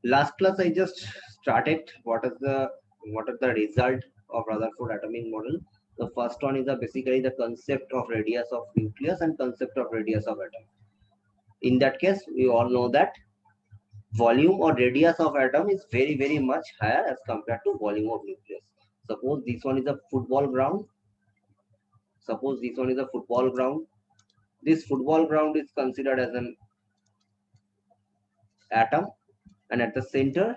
Last class I just started what are the result of Rutherford atomic model. The first one is basically the concept of radius of nucleus and concept of radius of atom. In that case, we all know that volume or radius of atom is very much higher as compared to volume of nucleus. Suppose this one is a football ground. Suppose this one is a football ground. This football ground is considered as an atom, and at the center,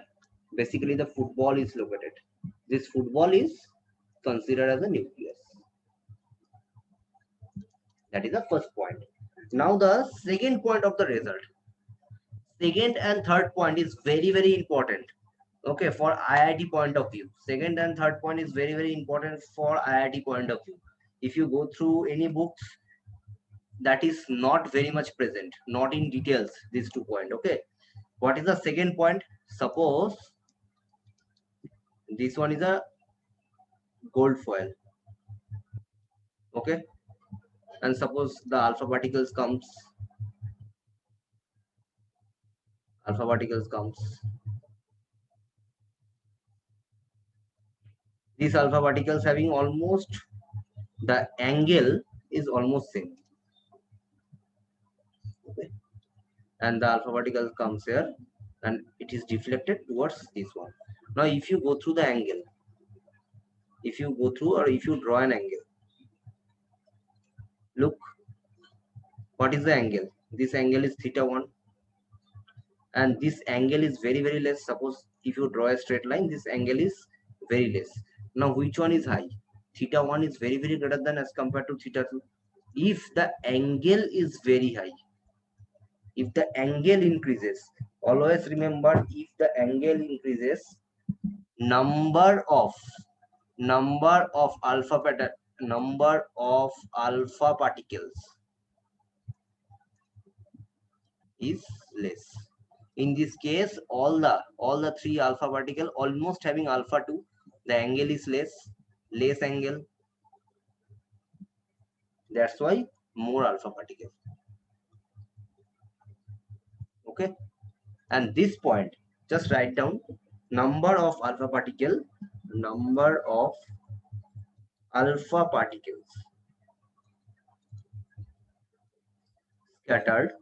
basically the football is located. This football is considered as a nucleus. That is the first point. Now the second point of the result. Second and third point is very important. Okay, for IIT point of view. Second and third point is very important for IIT point of view. If you go through any books, that is not very much present, not in details, these 2 points. Okay, what is the second point? Suppose this one is a gold foil. Okay, and suppose the alpha particles comes, these alpha particles having almost the angle is almost same. Okay, and the alpha particle comes here and it is deflected towards this one. Now if you go through the angle, if you go through or if you draw an angle, look, what is the angle? This angle is theta1, and this angle is very less. Suppose if you draw a straight line, this angle is very less. Now which one is high? Theta1 is very greater than as compared to theta2. If the angle is very high, if the angle increases, always remember, if the angle increases, number of alpha particles is less. In this case, all the 3 alpha particle almost having alpha 2, the angle is less angle, that's why more alpha particle. Okay, and this point just write down, number of alpha particles scattered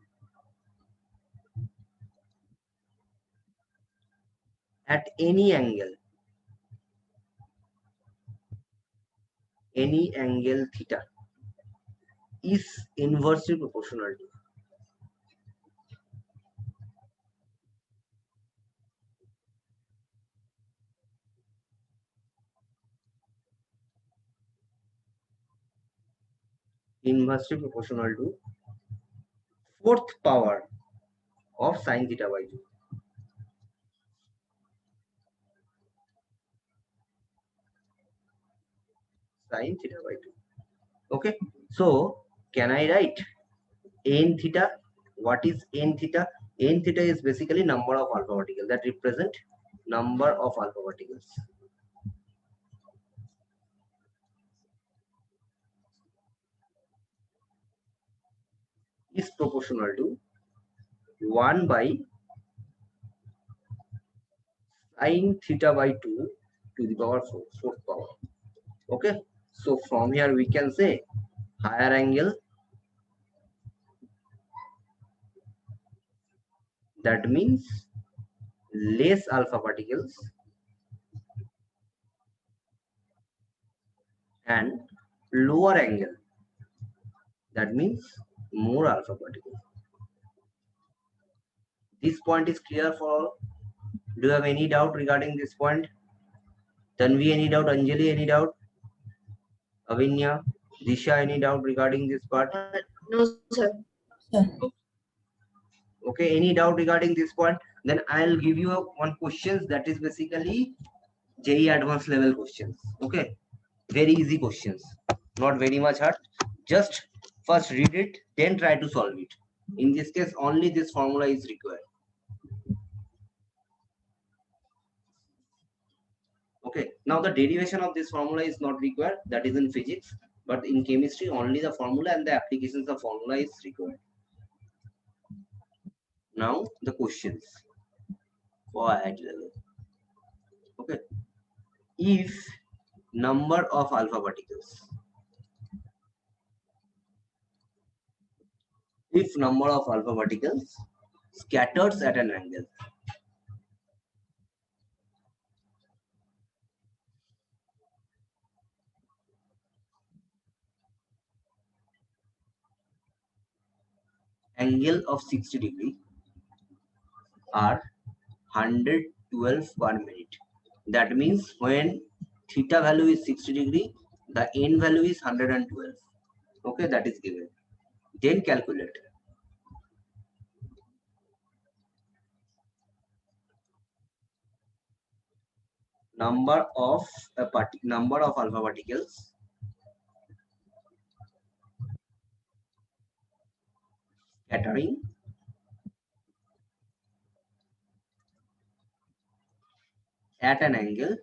at any angle theta is inversely proportional to fourth power of sine theta by 2. Sine theta by 2. Okay, so can I write n theta? What is n theta? N theta is basically number of alpha particles, that represent number of alpha particles. Is proportional to 1 by sine theta by 2 to the power 4th power. Okay, so from here we can say higher angle, that means less alpha particles, and lower angle, that means more alpha particles. This point is clear for all. Do you have any doubt regarding this point? Tanvi, any doubt? Anjali, any doubt? Avinya, Disha, any doubt regarding this part? No, sir. Okay, any doubt regarding this point? Then I'll give you one questions that is basically JEE advanced level questions. Okay, very easy questions, not very much hard. Just first read it, then try to solve it. In this case, only this formula is required. Okay, now the derivation of this formula is not required, that is in physics, but in chemistry only the formula and the applications of formula is required. Now the questions. for IIT level. Okay. If number of alpha particles, scatters at an angle of 60 degree are 112 per minute. That means when theta value is 60 degree, the n value is 112. Okay, that is given. Then calculate number of alpha particles scattering at an angle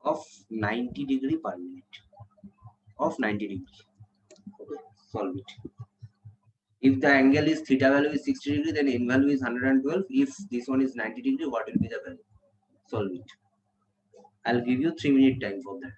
of 90 degree per minute. Of 90 degree. Okay, solve it. If the angle is theta value is 60 degree, then n value is 112. If this one is 90 degree, what will be the value? Solve it. I'll give you 3 minute time for that.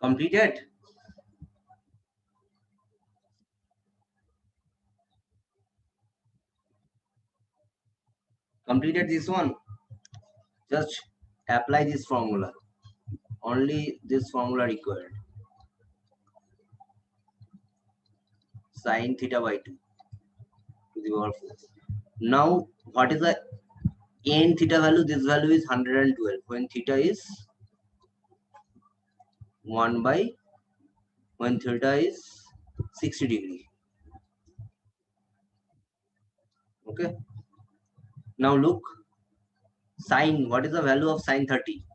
Completed? Completed this one? Just apply this formula. Only this formula required. Sine theta by 2 to the power 4. Now, what is the n theta value? This value is 112. When theta is 1 by, when theta is 60 degree. Okay. Now look, sine, what is the value of sine 30?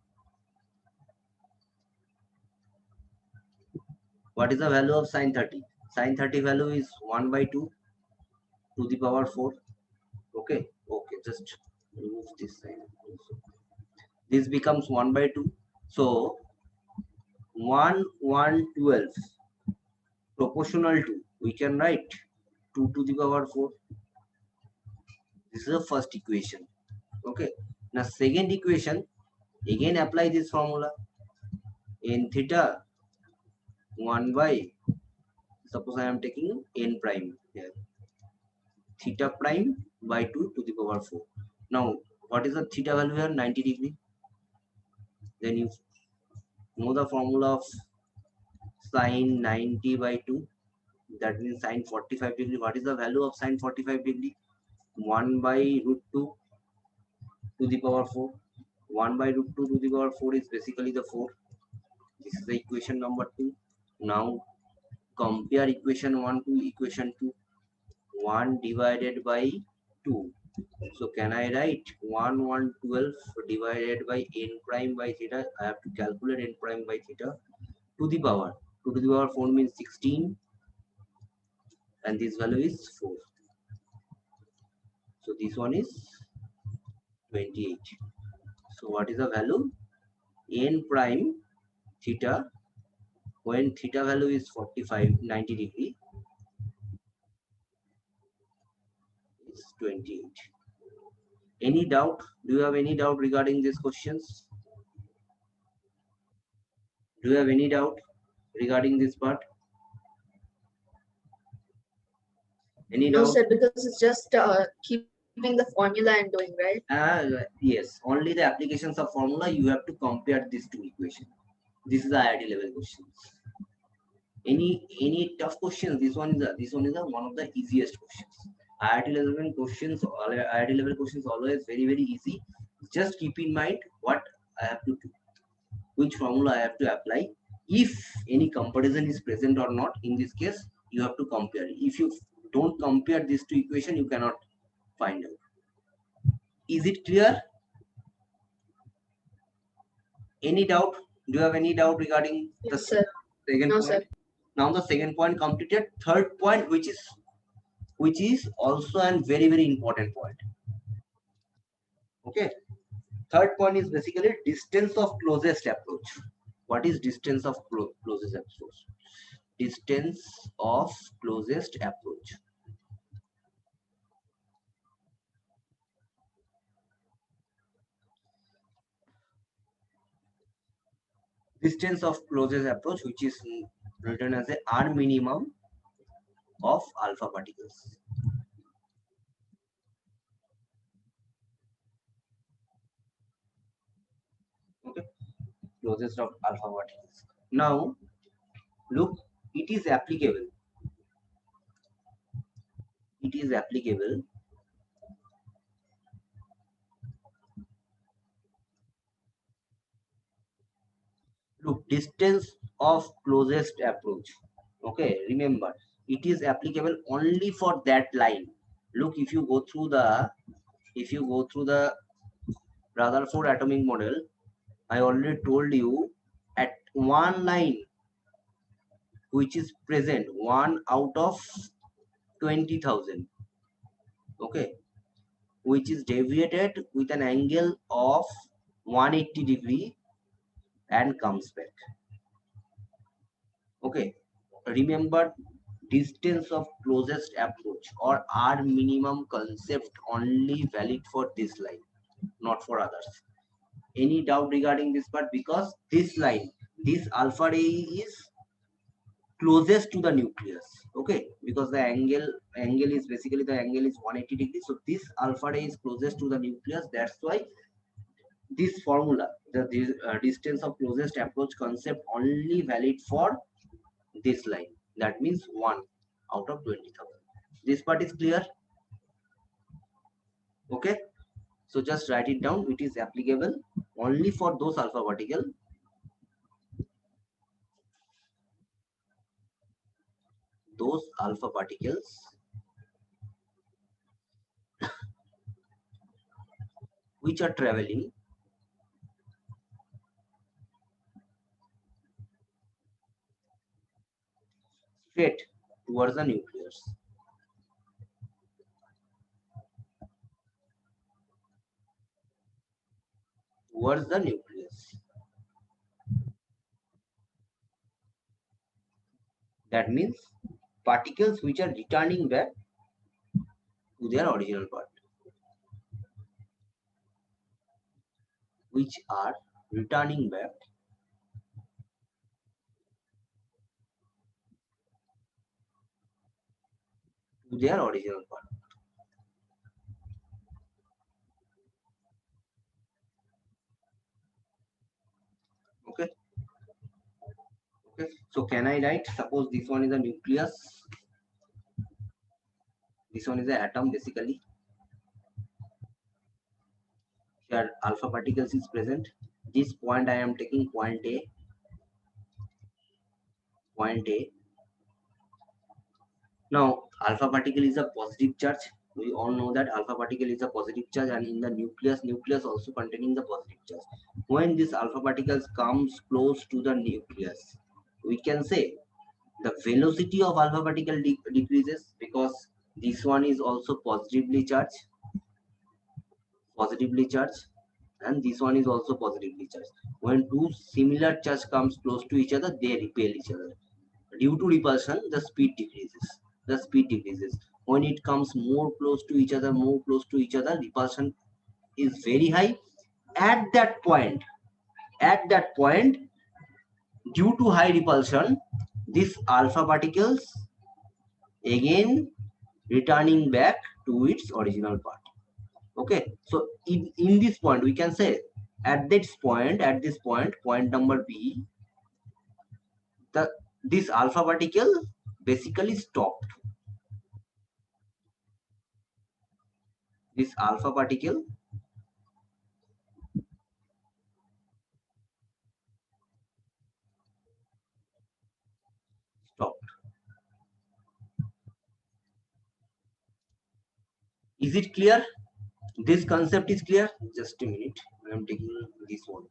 What is the value of sine 30? Sine 30 value is 1 by 2 to the power 4. Okay. Okay. Just remove this sign. This becomes 1 by 2. So 1 1 12 proportional to, we can write 2 to the power 4. This is the first equation. Okay. Now second equation, again apply this formula. N theta 1 by, suppose I am taking n prime here, theta prime by 2 to the power 4. Now what is the theta value here? 90 degree. Then you know the formula of sine 90 by 2. That means sine 45 degree. What is the value of sine 45 degree? 1 by root 2 to the power 4. 1 by root 2 to the power 4 is basically the 4. This is the equation number 2. Now compare equation 1 to equation 2. 1 divided by 2. So can I write 112 divided by n prime by theta? I have to calculate n prime by theta to the power. 2 to the power 4 means 16, and this value is 4. So this one is 28. So what is the value? N prime theta, when theta value is 45, 90 degree, is 28. Any doubt? Do you have any doubt regarding these questions? Do you have any doubt regarding this part? Any No, doubt? sir, because it's just keeping the formula and doing, right? Yes, only the applications of formula you have to compare these two equations. This is the IIT level questions. Any tough questions? This one is one of the easiest questions. IIT level questions always very very easy. Just keep in mind what I have to do, which formula I have to apply. If any comparison is present or not, in this case you have to compare. If you don't compare these two equations, you cannot find out. Is it clear? Any doubt? Do you have any doubt regarding the Yes, sir. second No, point? sir. Now the second point completed. Third point, which is also a very very important point. Okay. Third point is basically distance of closest approach. What is distance of closest approach? Distance of closest approach. Distance of closest approach, which is written as a R minimum of alpha particles. Okay, closest of alpha particles. Now, look, it is applicable. It is applicable. Look, distance of closest approach. Okay, remember, it is applicable only for that line. Look, if you go through the Rutherford atomic model, I already told you, at one line which is present, 1 out of 20,000, okay, which is deviated with an angle of 180 degree and comes back. Okay, remember, distance of closest approach or R minimum concept only valid for this line, not for others. Any doubt regarding this part? Because this line, this alpha ray is closest to the nucleus. Okay, because the angle is basically, the angle is 180 degrees. So this alpha ray is closest to the nucleus. That's why this formula, the distance of closest approach concept only valid for this line. That means 1 out of 20,000. This part is clear? Okay, so just write it down. It is applicable only for those alpha particles which are traveling straight towards the nucleus. Towards the nucleus. That means particles which are returning back to their original part. Which are returning back to their original part. Okay. Okay. So can I write? Suppose this one is a nucleus. This one is an atom basically. Here alpha particles is present. This point I am taking point A. Point A. Now alpha particle is a positive charge. We all know that alpha particle is a positive charge, and in the nucleus also containing the positive charge. When this alpha particles comes close to the nucleus, we can say the velocity of alpha particle decreases, because this one is also positively charged, and this one is also positively charged. When two similar charge comes close to each other, they repel each other. Due to repulsion, the speed decreases. When it comes more close to each other, repulsion is very high. At that point, due to high repulsion, these alpha particles again returning back to its original part. Okay, so in this point we can say at this point, point number B, this alpha particle basically stopped. This alpha particle stopped. Is it clear? This concept is clear? Just a minute, I am taking this one.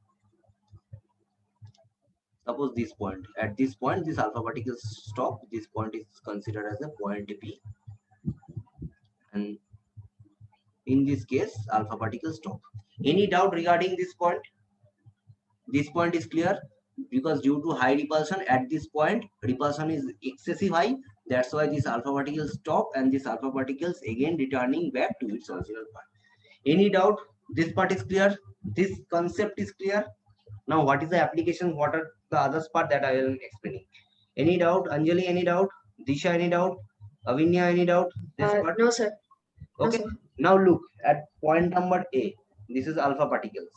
Suppose this point, at this point this alpha particles stop. This point is considered as a point B, and in this case alpha particles stop. Any doubt regarding this point? This point is clear, because due to high repulsion at this point, repulsion is excessive high. That's why this alpha particles stop, and this alpha particles again returning back to its original part. Any doubt? This part is clear. This concept is clear. Now what is the application? What are the other part that I am explaining? Any doubt? Anjali, any doubt? Disha, any doubt? Avinya, any doubt? This part? No, sir. Okay. No, sir. Now look at point number A. This is alpha particles.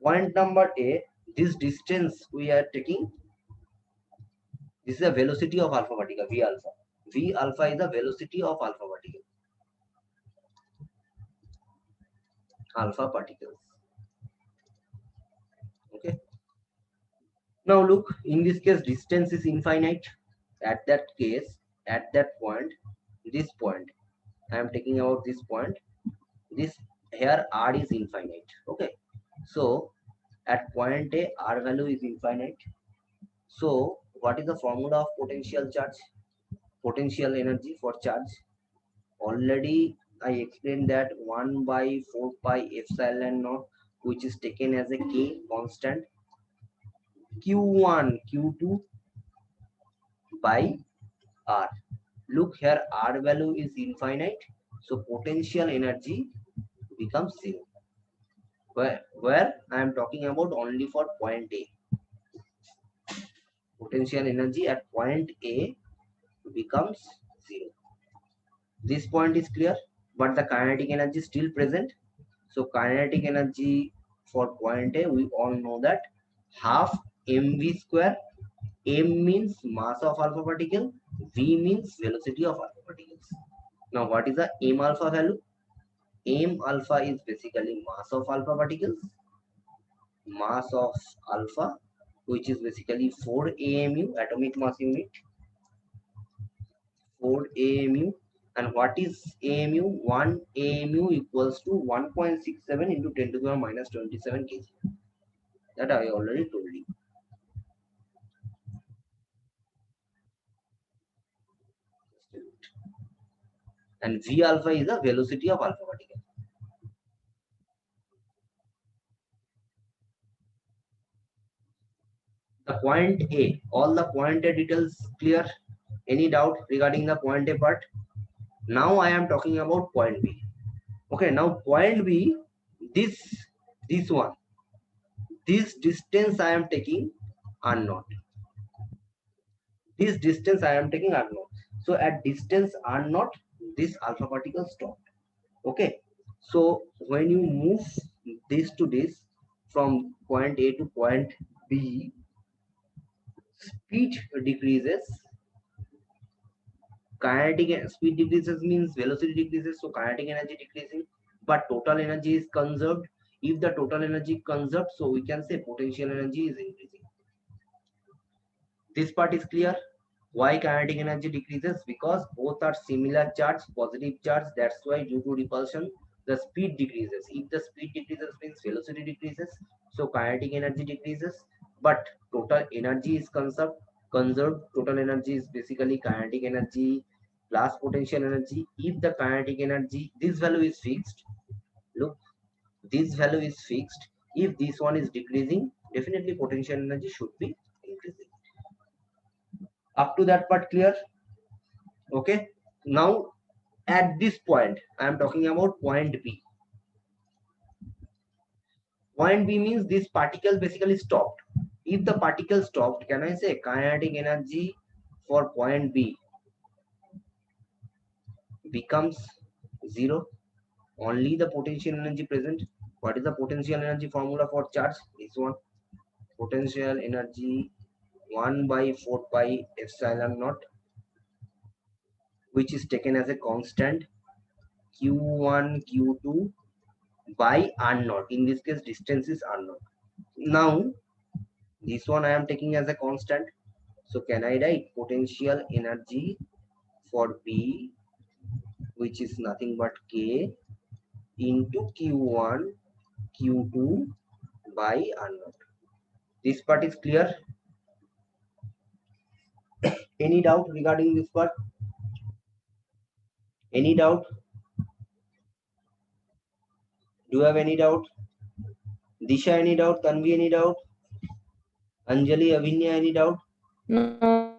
Point number A, this distance we are taking, this is the velocity of alpha particle, V alpha. V alpha is the velocity of alpha particle. Alpha particles. Okay. Now look, in this case, distance is infinite. At that case, at that point, this point, I am taking out this point. This here R is infinite. Okay. So at point A, R value is infinite. So what is the formula of potential charge? Potential energy for charge? Already I explained that 1 by 4 pi epsilon naught, which is taken as a K constant, Q1, Q2 by R. Look here, R value is infinite, so potential energy becomes 0. Where I am talking about only for point A. Potential energy at point A becomes 0. This point is clear, but the kinetic energy is still present. So kinetic energy for point A, we all know that half mv square. M means mass of alpha particle, v means velocity of alpha particles. Now what is the m alpha value? M alpha is basically mass of alpha particles, mass of alpha, which is basically 4 AMU, atomic mass unit, 4 AMU. And what is AMU? 1 AMU equals to 1.67 into 10 to the power minus 27 kg. That I already told you. And V alpha is the velocity of alpha particle. The Point A, all the point A details clear? Any doubt regarding the point A part? Now I am talking about point B. Okay, now point B, this one, this distance I am taking unknown. This distance I am taking unknown. So at distance unknown, this alpha particle stopped. Okay, so when you move this to this from point A to point B, speed decreases. Kinetic speed decreases means velocity decreases, so kinetic energy decreasing, but total energy is conserved. If the total energy conserved, so we can say potential energy is increasing. This part is clear. Why kinetic energy decreases? Because both are similar charge, positive charge. That's why due to repulsion, the speed decreases. If the speed decreases means velocity decreases, so kinetic energy decreases, but total energy is conserved. Conserved total energy is basically kinetic energy plus potential energy. If the kinetic energy, this value is fixed. Look, this value is fixed. If this one is decreasing, definitely potential energy should be increasing. Up to that part clear? Okay, now at this point I am talking about point B. Point B means this particle basically stopped. If the particle stopped, can I say kinetic energy for point B becomes zero? Only the potential energy present. What is the potential energy formula for charge? This one, potential energy 1 by 4 pi epsilon naught, which is taken as a constant, q1 q2 by r naught. In this case distance is r naught. Now this one I am taking as a constant, so can I write potential energy for B, which is nothing but K into q1 q2 by r naught. This part is clear? Any doubt regarding this part? Any doubt? Do you have any doubt? Disha, any doubt? Tanvi, any doubt? Anjali, Avinya, any doubt? No.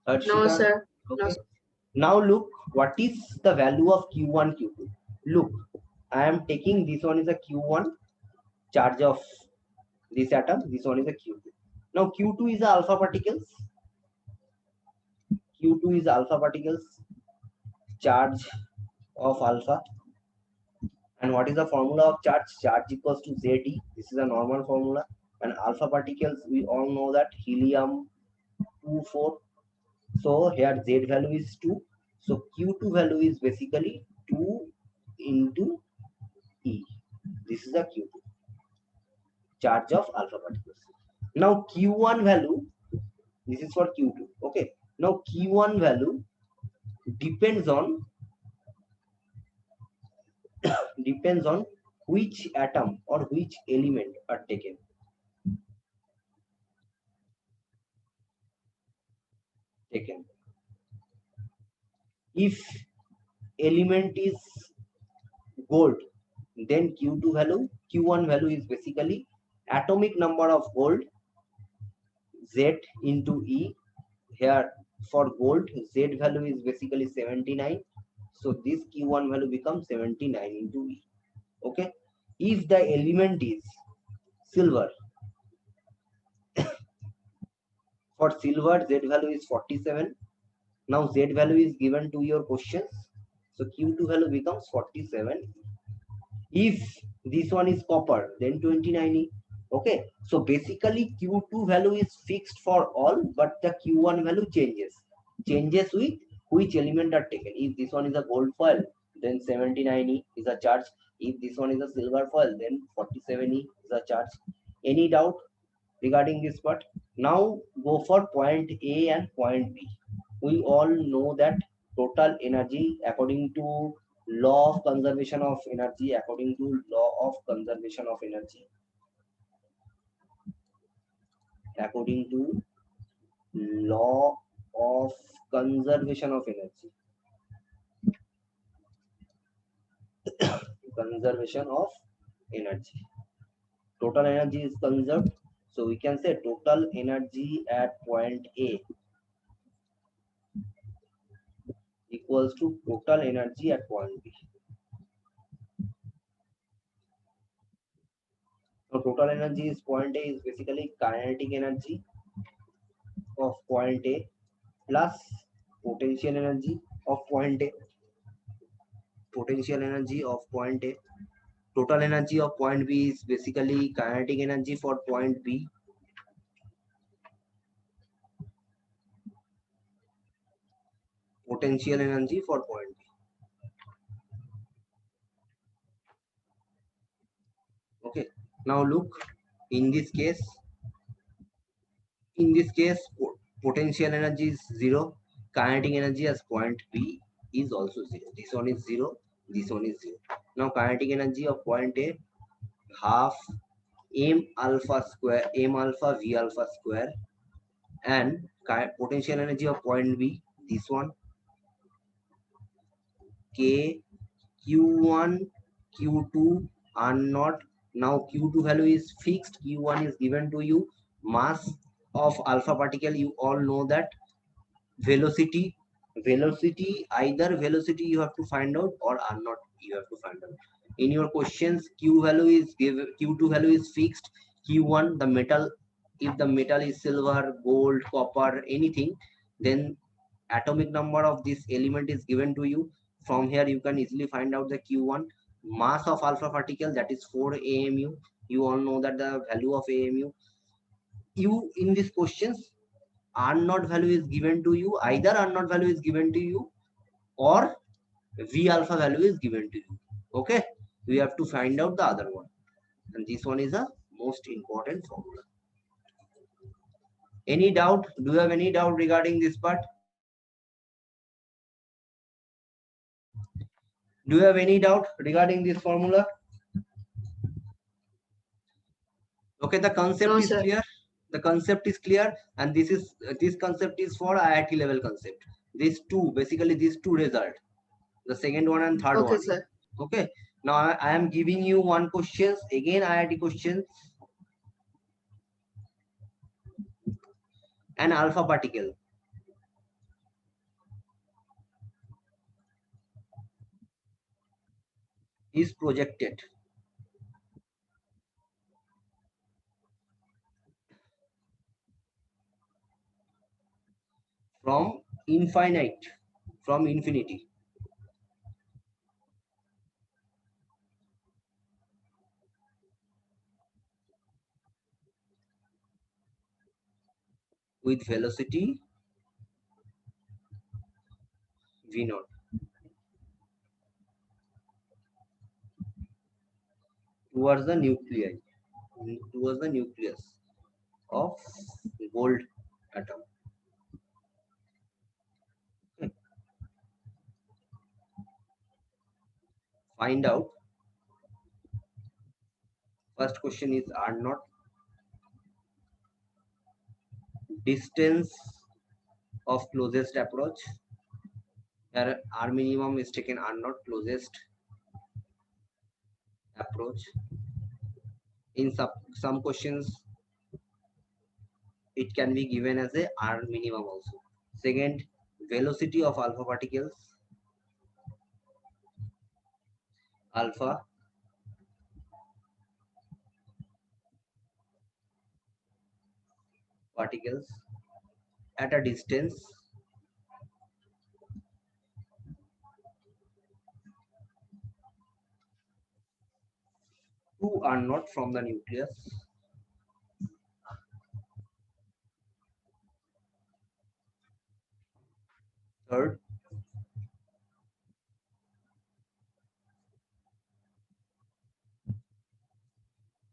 Arshita? No, sir. Okay. No, sir. Now look, what is the value of q1, q2? Look, I am taking this one is a q1 charge of this atom, this one is a q2. Now q2 is alpha particles. q2 is alpha particles, charge of alpha. And what is the formula of charge? Charge equals to Zt. This is a normal formula. And alpha particles, we all know that helium 24. So here Z value is 2. So Q2 value is basically 2 into E. This is a Q2, charge of alpha particles. Now Q1 value, this is for Q2. Okay. Now Q1 value depends on which atom or which element are taken. If element is gold, then Q2 value, Q1 value is basically atomic number of gold, Z into E. Here for gold, Z value is basically 79. So this Q1 value becomes 79 into E. Okay. If the element is silver, for silver Z value is 47. Now Z value is given to your questions. So Q2 value becomes 47. If this one is copper, then 29E. Okay, so basically Q2 value is fixed for all, but the Q1 value changes with which element are taken. If this one is a gold foil, then 79E is a charge. If this one is a silver foil, then 47E is a charge. Any doubt regarding this part? Now go for point A and point B. We all know that total energy according to law of conservation of energy, according to law of conservation of energy, total energy is conserved. So we can say total energy at point A equals to total energy at point B. So total energy is point A is basically kinetic energy of point A plus potential energy of point A. Potential energy of point A. Total energy of point B is basically kinetic energy for point B potential energy for point B. Okay. Now look, in this case, potential energy is 0. Kinetic energy as point B is also 0. This one is 0. This one is 0. Now kinetic energy of point A half m alpha square m alpha v alpha square, and potential energy of point B, this one, k q1 q2 are not. Now q2 value is fixed, q1 is given to you. Mass of alpha particle, you all know that. Velocity, either velocity you have to find out or r not you have to find out. In your questions, q value is given, q2 value is fixed, q1 the metal, if the metal is silver, gold, copper, anything, then atomic number of this element is given to you. From here you can easily find out the q1. Mass of alpha particle, that is 4 amu. You all know that the value of amu. You in these questions, r naught value is given to you, either r naught value is given to you or v alpha value is given to you. Okay, we have to find out the other one, and this one is a most important formula. Any doubt? Do you have any doubt regarding this part? Do you have any doubt regarding this formula? Okay, the concept No, is sir. clear. The concept is clear, and this concept is for IIT level concept. These two, basically these two result, the second one and third Okay, one. sir. Okay, now I am giving you one questions, again IIT questions. An alpha particle is projected from infinity with velocity v naught towards the nucleus of gold atom. Okay. Find out. First question is r naught, distance of closest approach. Here r minimum is taken, r naught closest approach. In some questions it can be given as a r minimum also. Second, velocity of alpha particles, alpha particles at a distance two r naught from the nucleus. Third,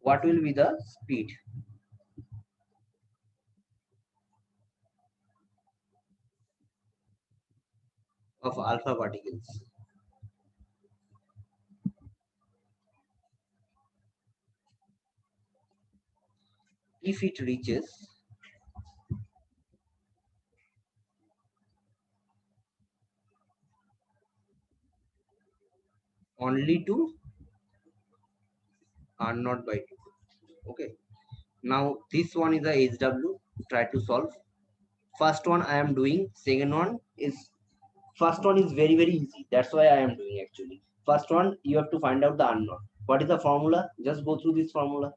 what will be the speed of alpha particles? If it reaches only to r naught by 2. Okay, Now this one is the HW. Try to solve. First one I am doing. Second one is very easy. That's why I am doing actually. First one you have to find out the unknown. What is the formula? Just go through this formula.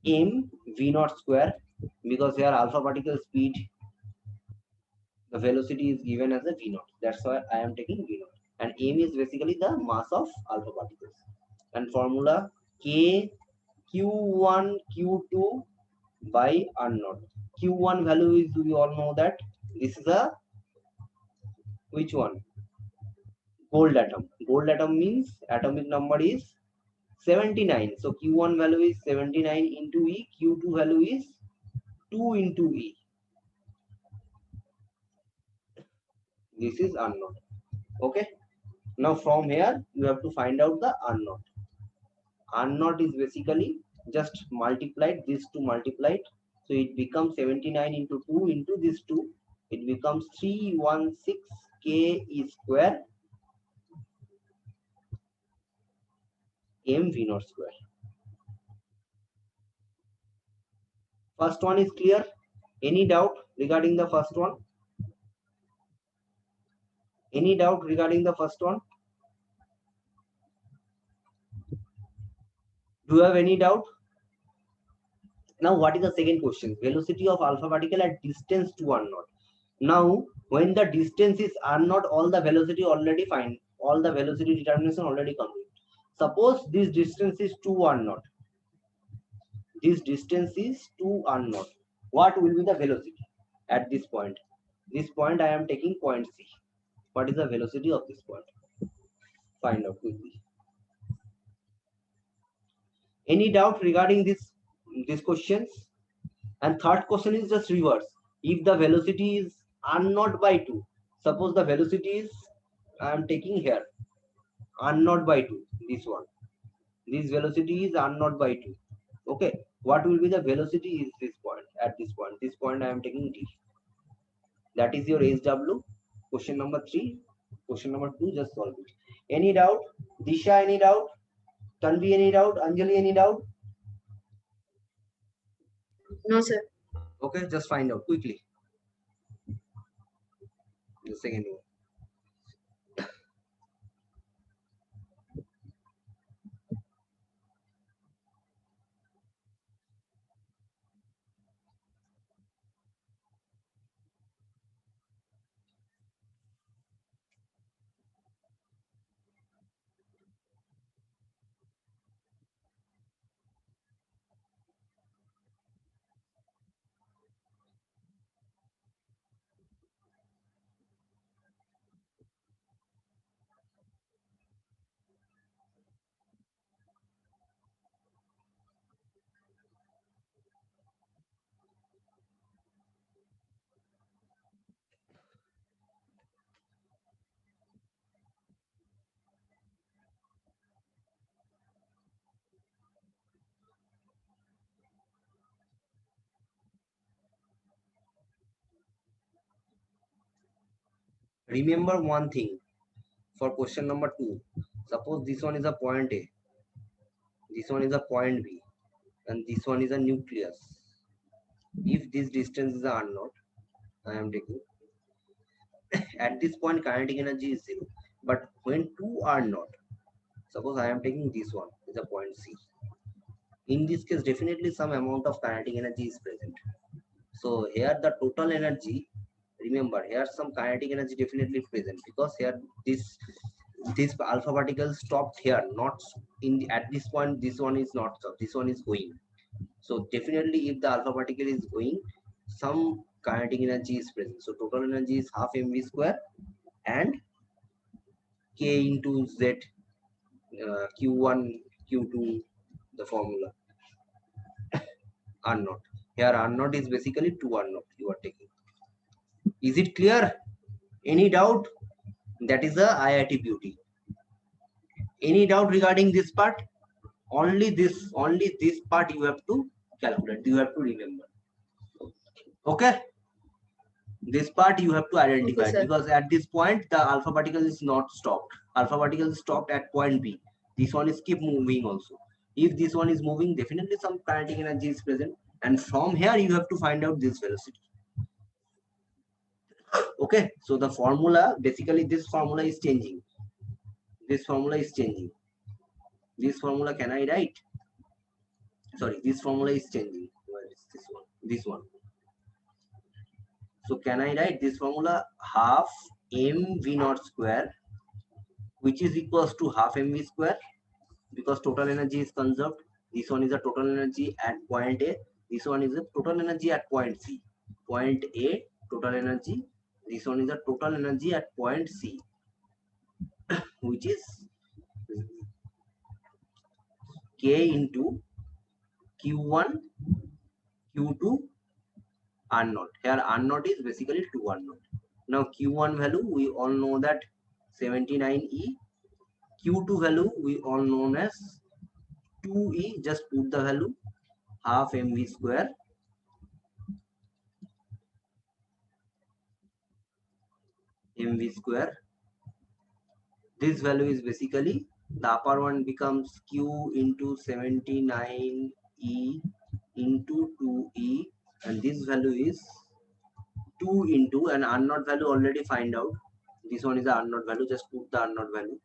M V naught square, because here alpha particle speed, the velocity is given as a V naught. That's why I am taking V naught. And M is basically the mass of alpha particles. And formula K Q1 Q2 by R naught. Q1 value is, we all know that this is a which one? Gold atom. Gold atom means atomic number is 79. So Q1 value is 79 into E. Q2 value is 2 into E. This is unknown. Okay. Now from here you have to find out the unknown. Unknown is basically just multiplied this to multiplied. So it becomes 79 into 2 into this 2. It becomes 316 K E square M V naught square. First one is clear. Any doubt regarding the first one? Any doubt regarding the first one? Do you have any doubt? Now, what is the second question? Velocity of alpha particle at distance to r naught. Now, when the distance is r naught, all the velocity already fine. All the velocity determination already complete. Suppose this distance is 2 r naught. This distance is 2 r naught. What will be the velocity at this point? This point I am taking point C. What is the velocity of this point? Find out quickly. Any doubt regarding these questions? And third question is just reverse. If the velocity is r naught by 2, suppose the velocity is, I am taking here r naught by 2, this one. This velocity is r naught by 2. Okay, what will be the velocity is this point, at this point? This point I am taking D. That is your HW. Question number 3. Question number 2, just solve it. Any doubt? Disha, any doubt? Tanvi, any doubt? Anjali, any doubt? No, sir. Okay, just find out quickly. The second one. Remember one thing for question number 2. Suppose this one is a point A, this one is a point B, and this one is a nucleus. If this distance is r naught, I am taking at this point kinetic energy is 0. But when 2 are not, suppose I am taking this one is a point C. In this case, definitely some amount of kinetic energy is present. So here the total energy, remember here some kinetic energy definitely present, because here this alpha particle stopped here, not in the, at this point this one is not stopped, this one is going. So definitely if the alpha particle is going, some kinetic energy is present. So total energy is half mv square and k into z, q1 q2, the formula r naught. Here r naught is basically 2 r naught you are taking. Is it clear? Any doubt? That is the IIT beauty. Any doubt regarding this part? Only this part you have to calculate, you have to remember. Okay, this part you have to identify. Okay, because at this point the alpha particle is not stopped. Alpha particle is stopped at point B. This one is keep moving also. If this one is moving, definitely some kinetic energy is present, and from here you have to find out this velocity. Okay, so the formula, basically this formula is changing. This formula is changing. This formula can I write? Sorry, this formula is changing. Where is this one? This one. So can I write this formula? Half mv naught square, which is equals to half mv square, because total energy is conserved. This one is a total energy at point A. This one is a total energy at point C. Point A, total energy. This one is a total energy at point C, which is K into Q1, Q2, R naught. Here R naught is basically 2 R naught. Now Q1 value, we all know that 79E. Q2 value, we all known as 2E. Just put the value, half mv square. mv square. This value is basically, the upper one becomes Q into 79E into 2E, and this value is 2 into an R naught value already find out. This one is the R naught value, just put the R naught value.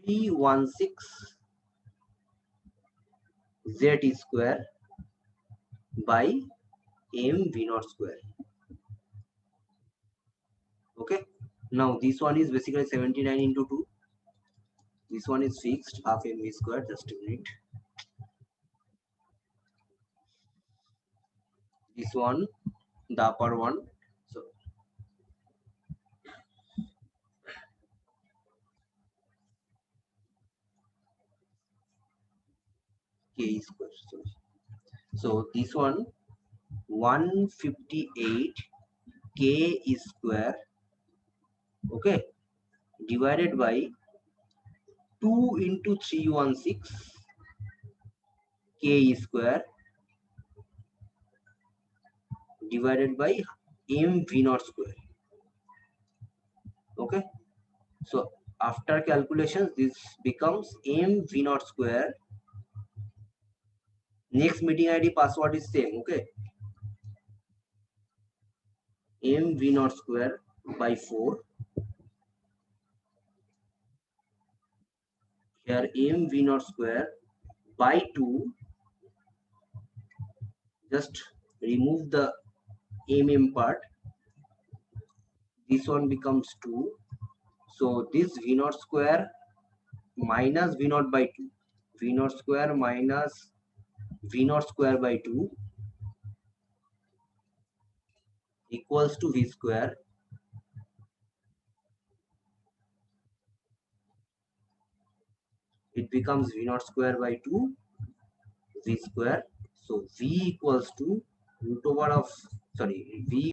316 Z square by mv naught square. Okay, now this one is basically 79 into 2. This one is fixed, half mv square. Just a minute. This one, the upper one. So K square. So this one, 158 K square, okay, divided by 2 into 316 K square divided by mv naught square. Okay, so after calculations, this becomes mv naught square. Next meeting ID password is same. Okay, mv naught square by 4. Here mv naught square by 2. Just remove the part. This one becomes 2. So this v naught square minus v naught by 2. V naught square minus v naught square by 2 equals to v square. It becomes v naught square by 2 v square. So v equals to root over of, sorry, v